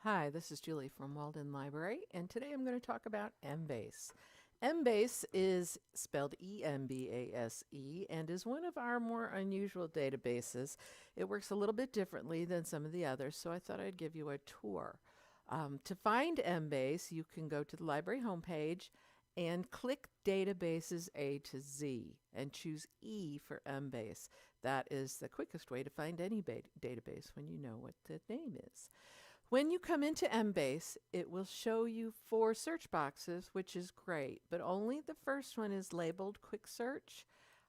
Hi, this is Julie from Walden Library, and today I'm going to talk about Embase. Embase is spelled E-M-B-A-S-E and is one of our more unusual databases. It works a little bit differently than some of the others, so I thought I'd give you a tour. To find Embase, you can go to the library homepage and click Databases A to Z and choose E for Embase. That is the quickest way to find any database when you know what the name is. When you come into Embase, it will show you 4 search boxes, which is great, but only the first one is labeled Quick Search.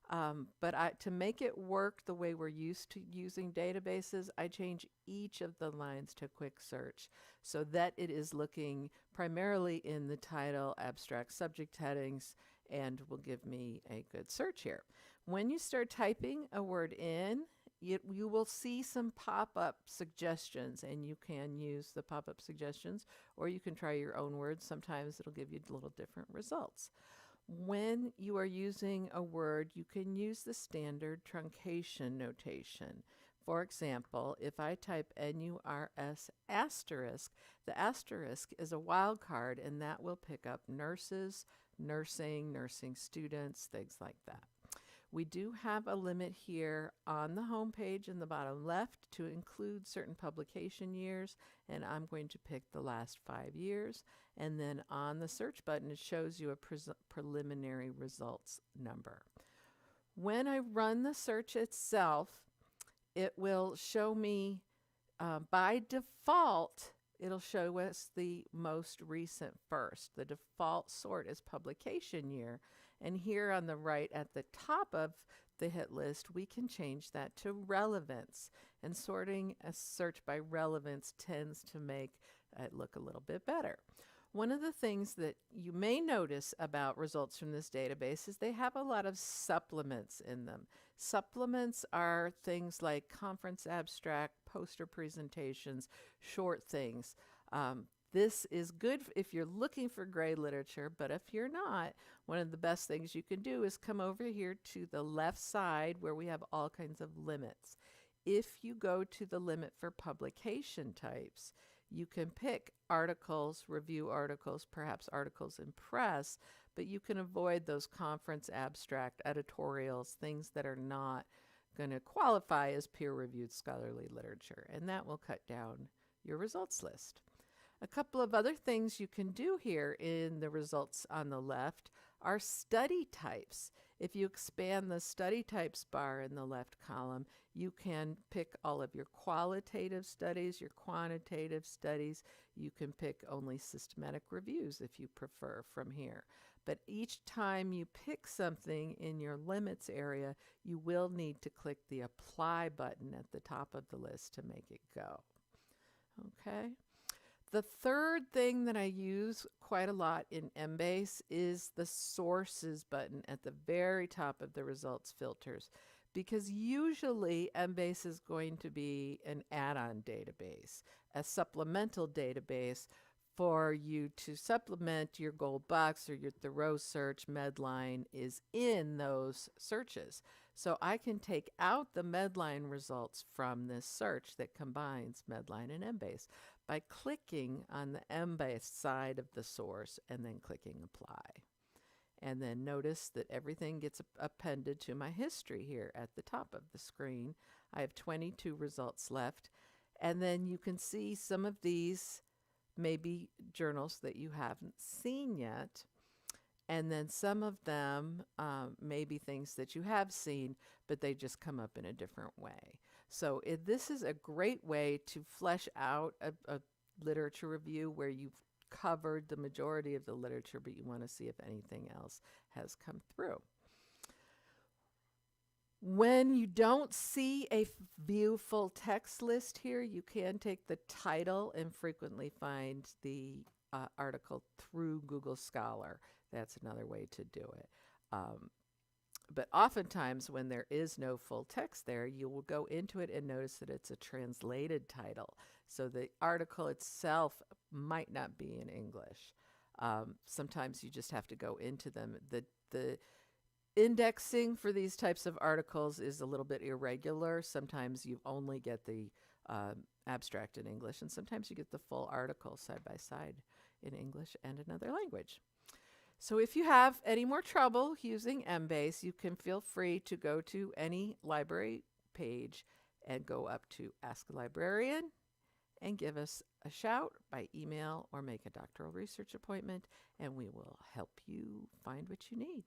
To make it work the way we're used to using databases, I change each of the lines to Quick Search so that it is looking primarily in the title, abstract subject headings, and will give me a good search here. When you start typing a word in, you will see some pop-up suggestions, and you can use the pop-up suggestions, or you can try your own words. Sometimes it'll give you little different results. When you are using a word, you can use the standard truncation notation. For example, if I type NURS asterisk, the asterisk is a wildcard, and that will pick up nurses, nursing students, things like that. We do have a limit here on the home page in the bottom left to include certain publication years, and I'm going to pick the last 5 years. And then on the search button, it shows you a preliminary results number. When I run the search itself, it will show me by default, it'll show us the most recent first. The default sort is publication year. And here on the right at the top of the hit list, we can change that to relevance. And sorting a search by relevance tends to make it look a little bit better. One of the things that you may notice about results from this database is they have a lot of supplements in them. Supplements are things like conference abstract, poster presentations, short things. This is good if you're looking for gray literature, but if you're not, one of the best things you can do is come over here to the left side where we have all kinds of limits. If you go to the limit for publication types, you can pick articles, review articles, perhaps articles in press, but you can avoid those conference abstract editorials, things that are not going to qualify as peer-reviewed scholarly literature, and that will cut down your results list. A couple of other things you can do here in the results on the left are study types. If you expand the study types bar in the left column, you can pick all of your qualitative studies, your quantitative studies. You can pick only systematic reviews if you prefer from here. But each time you pick something in your limits area, you will need to click the apply button at the top of the list to make it go. Okay. The third thing that I use quite a lot in Embase is the sources button at the very top of the results filters, because usually Embase is going to be an add-on database, a supplemental database for you to supplement your gold box or your Thoreau search. Medline is in those searches. So I can take out the Medline results from this search that combines Medline and Embase by clicking on the Embase side of the source and then clicking apply. And then notice that everything gets appended to my history here at the top of the screen. I have 22 results left. And then you can see some of these maybe journals that you haven't seen yet. And then some of them may be things that you have seen, but they just come up in a different way. So this is a great way to flesh out a literature review where you've covered the majority of the literature, but you want to see if anything else has come through. When you don't see a view full text list here, you can take the title and frequently find the article through Google Scholar. That's another way to do it. But oftentimes when there is no full text there, you will go into it and notice that it's a translated title. So the article itself might not be in English. Sometimes you just have to go into them. The indexing for these types of articles is a little bit irregular. Sometimes you only get the abstract in English, and sometimes you get the full article side by side in English and another language. So if you have any more trouble using Embase, you can feel free to go to any library page and go up to Ask a Librarian and give us a shout by email or make a doctoral research appointment, and we will help you find what you need.